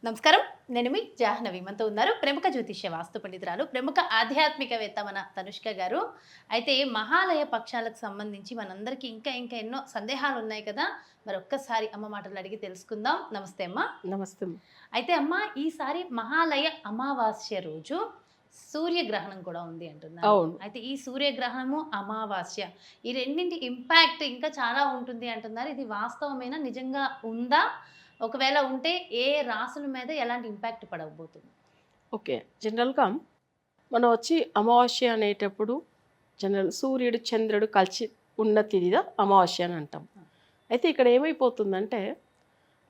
నమస్కారం. నేను మీ జాహ్నవి. మనతో ఉన్నారు ప్రముఖ జ్యోతిష్య వాస్తు పండితురాలు, ప్రముఖ ఆధ్యాత్మికవేత్త మన తనుష్క గారు. అయితే మహాలయ పక్షాలకు సంబంధించి మనందరికీ ఇంకా ఎన్నో సందేహాలు ఉన్నాయి కదా. మరి ఒక్కసారి అమ్మ మాటలు అడిగి తెలుసుకుందాం. నమస్తే అమ్మ. నమస్తే. అయితే అమ్మ, ఈసారి మహాలయ అమావాస్య రోజు సూర్యగ్రహణం కూడా ఉంది అంటున్నారు. అవును. అయితే ఈ సూర్యగ్రహణము, అమావాస్య ఈ రెండింటి ఇంపాక్ట్ ఇంకా చాలా ఉంటుంది అంటున్నారు. ఇది వాస్తవమేనా? నిజంగా ఉందా? ఒకవేళ ఉంటే ఏ రాసుల మీద ఎలాంటి ఇంపాక్ట్ పడబోతుంది? ఓకే. జనరల్‌గా మనం వచ్చి అమావాస్య అనేటప్పుడు సూర్యుడు, చంద్రుడు కలిసి ఉన్న తిథిగా అమావాస్య అని అంటాం. అయితే ఇక్కడ ఏమైపోతుందంటే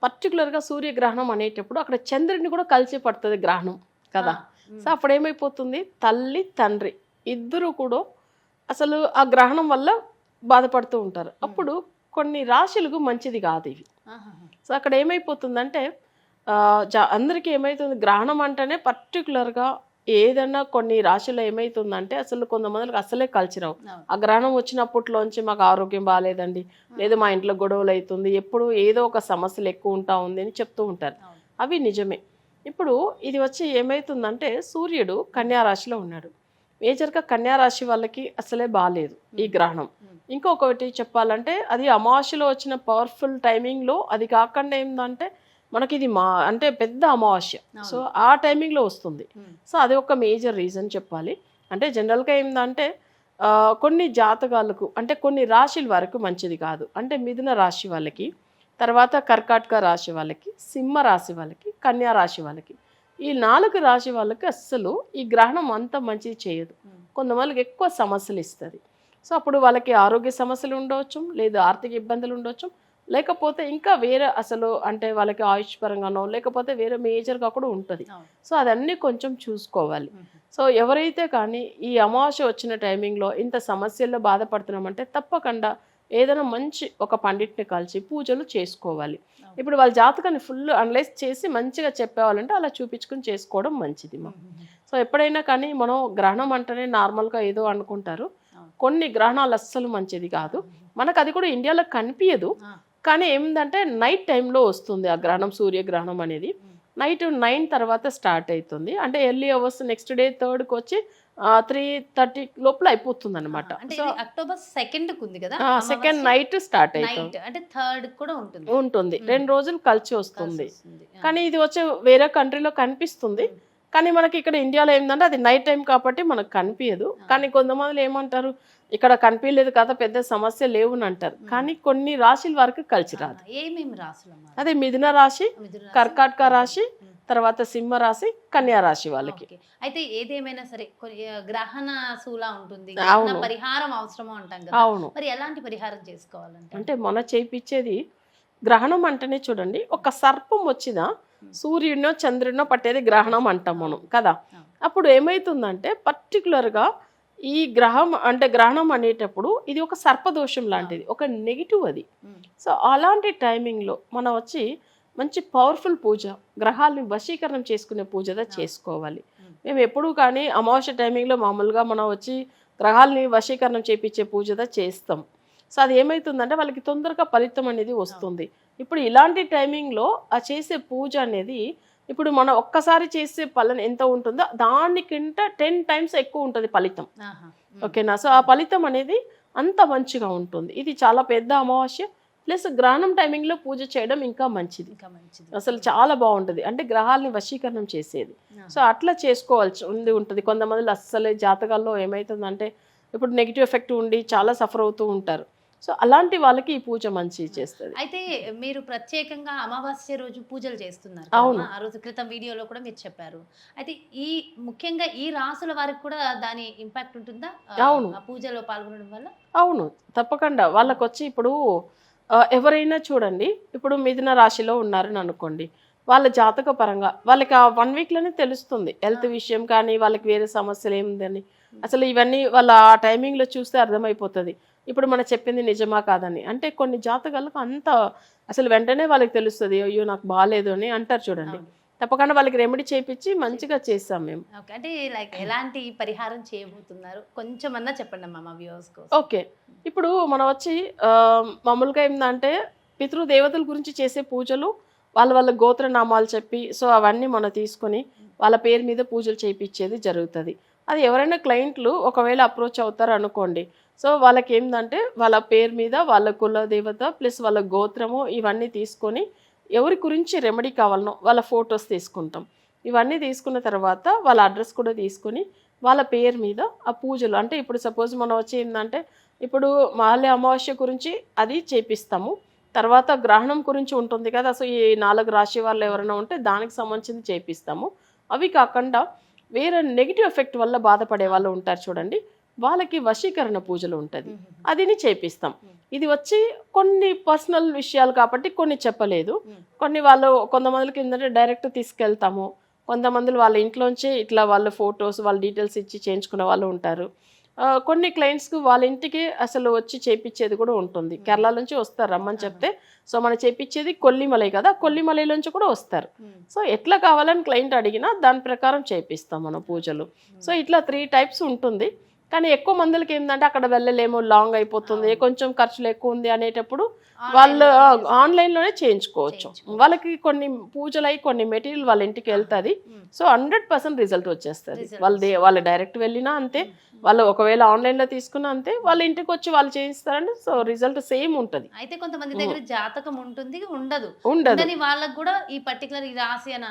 పర్టికులర్‌గా సూర్యగ్రహణం అనేటప్పుడు అక్కడ చంద్రుడిని కూడా కలిసి పడుతుంది గ్రహణం కదా. సో అప్పుడు ఏమైపోతుంది, తల్లి తండ్రి ఇద్దరు కూడా అసలు ఆ గ్రహణం వల్ల బాధపడుతూ ఉంటారు. అప్పుడు కొన్ని రాశులకు మంచిది కాదు ఇవి. సో అక్కడ ఏమైపోతుందంటే అందరికీ ఏమవుతుంది, గ్రహణం అంటేనే పర్టికులర్గా ఏదన్నా కొన్ని రాశుల్లో ఏమవుతుందంటే అసలు కొంతమందికి అసలే కలిసి రావు. ఆ గ్రహణం వచ్చినప్పట్లోంచి మాకు ఆరోగ్యం బాగాలేదండి, లేదా మా ఇంట్లో గొడవలు అవుతుంది, ఎప్పుడు ఏదో ఒక సమస్యలు ఎక్కువ ఉంటా ఉంది అని చెప్తూ ఉంటారు. అవి నిజమే. ఇప్పుడు ఇది వచ్చి ఏమవుతుందంటే సూర్యుడు కన్యా రాశిలో ఉన్నాడు. మేజర్గా కన్యా రాశి వాళ్ళకి అసలే బాగాలేదు ఈ గ్రహణం. ఇంకొకటి చెప్పాలంటే అది అమావాస్యలో వచ్చిన పవర్ఫుల్ టైమింగ్లో, అది కాకుండా ఏంటంటే మనకి ఇది అంటే పెద్ద అమావాస్య, సో ఆ టైమింగ్లో వస్తుంది. సో అది ఒక మేజర్ రీజన్ చెప్పాలి. అంటే జనరల్గా ఏంటంటే కొన్ని జాతకాలకు అంటే కొన్ని రాశుల వరకు మంచిది కాదు. అంటే మిథున రాశి వాళ్ళకి, తర్వాత కర్కాటక రాశి వాళ్ళకి, సింహ రాశి వాళ్ళకి, కన్యా రాశి వాళ్ళకి, ఈ 4 రాశి వాళ్ళకి అస్సలు ఈ గ్రహణం అంత మంచిది చేయదు. కొంతమందికి ఎక్కువ సమస్యలు ఇస్తుంది. సో అప్పుడు వాళ్ళకి ఆరోగ్య సమస్యలు ఉండవచ్చు, లేదా ఆర్థిక ఇబ్బందులు ఉండవచ్చు, లేకపోతే ఇంకా వేరే అసలు అంటే వాళ్ళకి ఆయుష్ పరంగానో లేకపోతే వేరే మేజర్గా కూడా ఉంటుంది. సో అదన్నీ కొంచెం చూసుకోవాలి. సో ఎవరైతే కానీ ఈ అమావాస్య వచ్చిన టైమింగ్లో ఇంత సమస్యల్లో బాధపడుతున్నామంటే తప్పకుండా ఏదైనా మంచి ఒక పండిట్ని కలిసి పూజలు చేసుకోవాలి. ఇప్పుడు వాళ్ళ జాతకాన్ని ఫుల్ అనలైజ్ చేసి మంచిగా చెప్పేవాళ్ళంటే అలా చూపించుకుని చేసుకోవడం మంచిది. సో ఎప్పుడైనా కానీ మనం గ్రహణం అంటేనే నార్మల్గా ఏదో అనుకుంటారు. కొన్ని గ్రహణాలు అస్సలు మంచిది కాదు. మనకు అది కూడా ఇండియాలో కనిపించదు, కానీ ఏమిటంటే నైట్ టైంలో వస్తుంది ఆ గ్రహణం. సూర్యగ్రహణం అనేది నైట్ 9 తర్వాత స్టార్ట్ అవుతుంది. అంటే ఎర్లీ అవర్స్ నెక్స్ట్ డే 3కి వచ్చి 3:30 లోపల అయిపోతుంది అనమాట. అక్టోబర్ 2 ఉంది కదా, సెకండ్ నైట్ స్టార్ట్ అవుతుంది. అంటే 3 కూడా ఉంటుంది 2 రోజులు కలిసి వస్తుంది. కానీ ఇది వచ్చే వేరే కంట్రీలో కనిపిస్తుంది, కానీ మనకి ఇక్కడ ఇండియాలో ఏంటంటే అది నైట్ టైం కాబట్టి మనకు కనిపించదు. కానీ కొంతమంది ఏమంటారు, ఇక్కడ కనిపించలేదు కదా, పెద్ద సమస్య లేవు అని అంటారు. కానీ కొన్ని రాశుల వరకు కలిసి రాదు. ఏమేమి రాశులు? అదే మిథున రాశి, కర్కాటక రాశి, తర్వాత సింహ రాశి, కన్యా రాశి వాళ్ళకి. అయితే ఏదేమైనా సరే గ్రహణ శూలా ఉంటుంది, పరిహారం అవసరమో అంటాం కదా. అవును. మరి ఎలాంటి పరిహారం చేసుకోవాలంటే అంటే మన చేయించేది గ్రహణం అంటేనే చూడండి, ఒక సర్పం వచ్చిన సూర్యుడినో చంద్రుడినో పట్టేది గ్రహణం అంటాం మనం కదా. అప్పుడు ఏమవుతుందంటే పర్టికులర్గా ఈ గ్రహణం అనేటప్పుడు ఇది ఒక సర్పదోషం లాంటిది, ఒక నెగిటివ్ అది. సో అలాంటి టైమింగ్లో మనం వచ్చి మంచి పవర్ఫుల్ పూజ, గ్రహాలని వశీకరణం చేసుకునే పూజగా చేసుకోవాలి. మేము ఎప్పుడూ కానీ అమావాస్య టైమింగ్లో మామూలుగా మనం వచ్చి గ్రహాలని వశీకరణం చేయించే పూజగా చేస్తాం. సో అది ఏమవుతుందంటే వాళ్ళకి తొందరగా ఫలితం అనేది వస్తుంది. ఇప్పుడు ఇలాంటి టైమింగ్లో ఆ చేసే పూజ అనేది ఇప్పుడు మనం ఒక్కసారి చేసే ఫలం ఎంత ఉంటుందో దానికంటే 10 times ఎక్కువ ఉంటుంది ఫలితం. ఓకేనా. సో ఆ ఫలితం అనేది అంత మంచిగా ఉంటుంది. ఇది చాలా పెద్ద అమావాస్య ప్లస్ గ్రహణం టైమింగ్లో పూజ చేయడం ఇంకా మంచిది, అసలు చాలా బాగుంటుంది. అంటే గ్రహాలని వశీకరణం చేసేది. సో అట్లా చేసుకోవాల్సి ఉంటుంది. కొంతమంది అస్సలే జాతకాల్లో ఏమవుతుందంటే ఇప్పుడు నెగిటివ్ ఎఫెక్ట్ ఉండి చాలా సఫర్ అవుతూ ఉంటారు. సో అలాంటి వాళ్ళకి ఈ పూజ మంచి చేస్తుంది. అయితే మీరు ప్రత్యేకంగా అమావాస్య రోజు పూజలు చేస్తున్నారు. అవును. ఆ రోజు క్రితం వీడియోలో కూడా మీరు చెప్పారు. అయితే ముఖ్యంగా ఈ రాసుల వారికి కూడా దాని ఇంపాక్ట్ ఉంటుందా? అవును. ఆ పూజలో పాల్గొనడం వల్ల? అవును, తప్పకుండా. వాళ్ళకి వచ్చి ఇప్పుడు ఎవరైనా చూడండి, ఇప్పుడు మిథున రాశిలో ఉన్నారని అనుకోండి, వాళ్ళ జాతక పరంగా వాళ్ళకి ఆ 1 వీక్లోనే తెలుస్తుంది హెల్త్ విషయం కానీ వాళ్ళకి వేరే సమస్యలు ఏముందని. అసలు ఇవన్నీ వాళ్ళ ఆ టైమింగ్లో చూస్తే అర్థమైపోతుంది ఇప్పుడు మనం చెప్పింది నిజమా కాదని. అంటే కొన్ని జాతకాలకు అంత అసలు వెంటనే వాళ్ళకి తెలుస్తుంది, అయ్యో నాకు బాగాలేదు అని అంటారు చూడండి. తప్పకుండా వాళ్ళకి రెమెడీ చేయించి మంచిగా చేస్తాం మేము. అంటే లైక్ ఎలాంటి పరిహారం చేయబోతున్నారు కొంచెం అన్నా చెప్పండి అమ్మా మా వ్యూవర్స్ కోసం. ఓకే. ఇప్పుడు మనం వచ్చి మామూలుగా ఏంటంటే పితృదేవతల గురించి చేసే పూజలు వాళ్ళ గోత్రనామాలు చెప్పి సో అవన్నీ మనం తీసుకొని వాళ్ళ పేరు మీద పూజలు చేయించేది జరుగుతుంది. అది ఎవరైనా క్లయింట్లు ఒకవేళ అప్రోచ్ అవుతారు అనుకోండి, సో వాళ్ళకి ఏంటంటే వాళ్ళ పేరు మీద వాళ్ళ కుల దేవత ప్లస్ వాళ్ళ గోత్రము ఇవన్నీ తీసుకొని ఎవరి గురించి రెమెడీ కావాలనో వాళ్ళ ఫొటోస్ తీసుకుంటాం. ఇవన్నీ తీసుకున్న తర్వాత వాళ్ళ అడ్రస్ కూడా తీసుకొని వాళ్ళ పేరు మీద ఆ పూజలు అంటే ఇప్పుడు సపోజ్ మనం వచ్చి ఏంటంటే ఇప్పుడు మహాలయ అమావాస్య గురించి అది చేపిస్తాము. తర్వాత గ్రహణం గురించి ఉంటుంది కదా, సో ఈ 4 రాశి వాళ్ళు ఎవరైనా ఉంటే దానికి సంబంధించింది చేపిస్తాము. అవి కాకుండా వేరే నెగిటివ్ ఎఫెక్ట్ వల్ల బాధపడే వాళ్ళు ఉంటారు చూడండి, వాళ్ళకి వశీకరణ పూజలు ఉంటుంది, అదిని చేపిస్తాం. ఇది వచ్చి కొన్ని పర్సనల్ విషయాలు కాబట్టి కొన్ని చెప్పలేదు. కొన్ని వాళ్ళు కొంతమందికి ఏంటంటే డైరెక్ట్ తీసుకెళ్తాము, కొంతమంది వాళ్ళ ఇంట్లోంచి ఇట్లా వాళ్ళ ఫొటోస్ వాళ్ళ డీటెయిల్స్ ఇచ్చి చేయించుకునే వాళ్ళు ఉంటారు. కొన్ని క్లయింట్స్కి వాళ్ళ ఇంటికి అసలు వచ్చి చేయించేది కూడా ఉంటుంది. కేరళ నుంచి వస్తారు రమ్మని చెప్తే, సో మనం చేయించేది కొల్లిమలై కదా, కొల్లిమలై నుంచి కూడా వస్తారు. సో ఎట్లా కావాలని క్లయింట్ అడిగినా దాని ప్రకారం చేపిస్తాం మనం పూజలు. సో ఇట్లా 3 టైప్స్ ఉంటుంది. కానీ ఎక్కువ మందికి ఏంటంటే అక్కడ వెళ్ళలేము, లాంగ్ అయిపోతుంది, కొంచెం ఖర్చులు ఎక్కువ ఉంది అనేటప్పుడు వాళ్ళు ఆన్లైన్లోనే చేయించుకోవచ్చు. వాళ్ళకి కొన్ని పూజలు అయి కొన్ని మెటీరియల్ వాళ్ళ ఇంటికి వెళ్తుంది. సో 100% రిజల్ట్ వచ్చేస్తుంది. వాళ్ళు డైరెక్ట్ వెళ్ళినా అంతే, వాళ్ళు ఒకవేళ ఆన్లైన్లో తీసుకున్నా అంతే, వాళ్ళ ఇంటికి వచ్చి వాళ్ళు చేయిస్తారంటే సో రిజల్ట్ సేమ్ ఉంటుంది. అయితే కొంతమంది దగ్గర జాతకం ఉంటుంది, ఉండదు. వాళ్ళకి కూడా ఈ పర్టికులర్ ఈ రాశి అని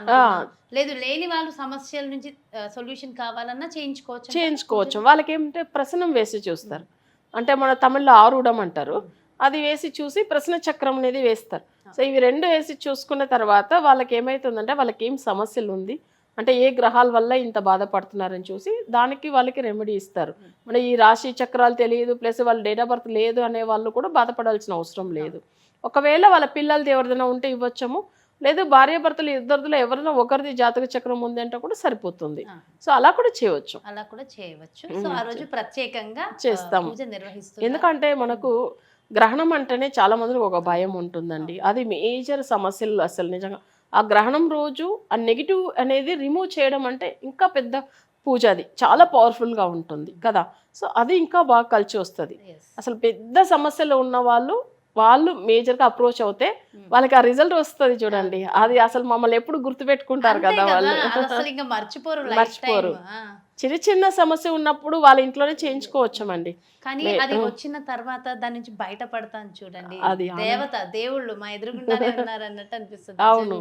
లేదు, లేని వాళ్ళు సమస్యల నుంచి సొల్యూషన్ కావాలన్నా చేయించుకోవచ్చు. వాళ్ళకి ఏమంటే ప్రసనం వేసి చూస్తారు, అంటే మన తమిళ్లో ఆరుడం అంటారు, అది వేసి చూసి ప్రశ్న చక్రం అనేది వేస్తారు. సో ఇవి 2 వేసి చూసుకున్న తర్వాత వాళ్ళకి ఏమవుతుందంటే వాళ్ళకి ఏం సమస్యలు ఉంది అంటే ఏ గ్రహాల వల్ల ఇంత బాధపడుతున్నారని చూసి దానికి వాళ్ళకి రెమెడీ ఇస్తారు. మన ఈ రాశి చక్రాలు తెలియదు ప్లస్ వాళ్ళ డేట్ ఆఫ్ బర్త్ లేదు అనే వాళ్ళు కూడా బాధపడాల్సిన అవసరం లేదు. ఒకవేళ వాళ్ళ పిల్లలది ఎవరిదైనా ఉంటే ఇవ్వచ్చము, లేదు భార్యాభర్తలు ఇద్దరిలో ఎవరైనా ఒకరిది జాతక చక్రం ఉంది అంటే కూడా సరిపోతుంది. సో అలా కూడా చేయవచ్చు. సో ఆ రోజు ప్రత్యేకంగా చేస్తాము. ఎందుకంటే మనకు గ్రహణం అంటేనే చాలా మందికి ఒక భయం ఉంటుందండి. అది మేజర్ సమస్యలు. అసలు నిజంగా ఆ గ్రహణం రోజు ఆ నెగిటివ్ అనేది రిమూవ్ చేయడం అంటే ఇంకా పెద్ద పూజ, అది చాలా పవర్ఫుల్గా ఉంటుంది కదా. సో అది ఇంకా బాగా కలిసి వస్తుంది. అసలు పెద్ద సమస్యలు ఉన్న వాళ్ళు మేజర్గా అప్రోచ్ అవుతే వాళ్ళకి ఆ రిజల్ట్ వస్తుంది చూడండి. అది అసలు మమ్మల్ని ఎప్పుడు గుర్తుపెట్టుకుంటారు కదా వాళ్ళు, మర్చిపోరు. చిన్న సమస్య ఉన్నప్పుడు వాళ్ళ ఇంట్లోనే చేయించుకోవచ్చండి. కానీ అది వచ్చిన తర్వాత దాని నుంచి బయటపడతాను చూడండి, అది దేవుళ్ళు మా ఎదురుగుండానే ఉన్నారు అన్నట్టు అనిపిస్తుంది. అవును,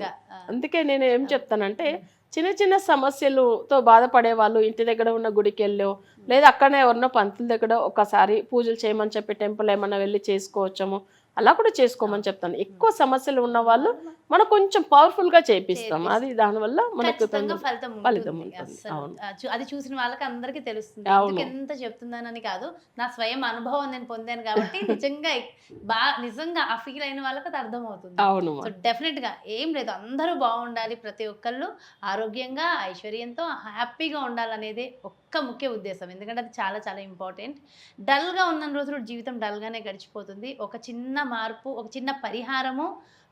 అందుకే నేను ఏం చెప్తానంటే చిన్న సమస్యలతో బాధపడే వాళ్ళు ఇంటి దగ్గర ఉన్న గుడికి వెళ్ళో లేదా అక్కడనే ఎవరినో పంతుల దగ్గర ఒకసారి పూజలు చేయమని చెప్పి టెంపుల్ ఏమన్నా వెళ్ళి చేసుకోవచ్చము, అలా కూడా చేసుకోమని చెప్తాను. ఎక్కువ సమస్యలు ఉన్న వాళ్ళు మనం కొంచెం పవర్ఫుల్ గా చేపిస్తాం, అది దానివల్ల మనకు ఫలితం ఉంటుంది. అది చూసిన వాళ్ళకి అందరికీ తెలుస్తుంది. ఎంత చెప్తున్నానని కాదు, నా స్వయం అనుభవం నేను పొందాను కాబట్టి నిజంగా ఆ ఫీల్ అయిన వాళ్ళకి అది అర్థం అవుతుంది. అవును, డెఫినెట్ గా ఏం లేదు, అందరూ బాగుండాలి, ప్రతి ఒక్కళ్ళు ఆరోగ్యంగా ఐశ్వర్యంతో హ్యాపీగా ఉండాలనేది ఒక్క ముఖ్య ఉద్దేశం. ఎందుకంటే అది చాలా చాలా ఇంపార్టెంట్. డల్గా ఉన్న రోజులు జీవితం డల్గానే గడిచిపోతుంది. ఒక చిన్న మార్పు, ఒక చిన్న పరిహారము,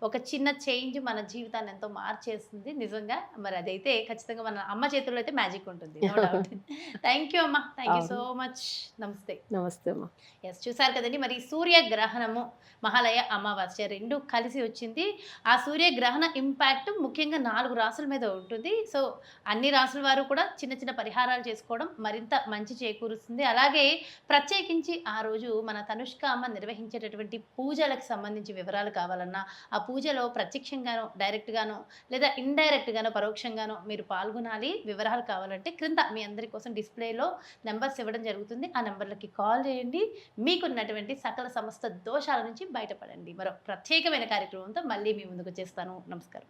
ఒక చిన్న చేంజ్ మన జీవితాన్ని ఎంతో మార్చేస్తుంది నిజంగా. మరి అదైతే ఖచ్చితంగా మన అమ్మ చేతుల్లో అయితే మ్యాజిక్ ఉంటుంది. థ్యాంక్ యూ అమ్మ, థ్యాంక్ యూ సో మచ్. నమస్తే. నమస్తే అమ్మ. ఎస్, చూసారు కదండి, మరి సూర్యగ్రహణము మహాలయ అమావాస్య 2 కలిసి వచ్చింది. ఆ సూర్యగ్రహణ ఇంపాక్ట్ ముఖ్యంగా 4 రాసుల మీద ఉంటుంది. సో అన్ని రాసుల వారు కూడా చిన్న చిన్న పరిహారాలు చేసుకోవడం మరింత మంచి చేకూరుస్తుంది. అలాగే ప్రత్యేకించి ఆ రోజు మన తనుష్క అమ్మ నిర్వహించేటటువంటి పూజలకు సంబంధించి వివరాలు కావాలన్నా, ఆ పూజలో ప్రత్యక్షంగానో డైరెక్ట్గానో లేదా ఇండైరెక్ట్గానో పరోక్షంగానో మీరు పాల్గొనాలి, వివరాలు కావాలంటే క్రింద మీ అందరి కోసం డిస్ప్లేలో నెంబర్స్ ఇవ్వడం జరుగుతుంది. ఆ నెంబర్లకి కాల్ చేయండి. మీకున్నటువంటి సకల సమస్త దోషాల నుంచి బయటపడండి. మరో ప్రత్యేకమైన కార్యక్రమంతో మళ్ళీ మీ ముందుకు వచ్చేస్తాను. నమస్కారం.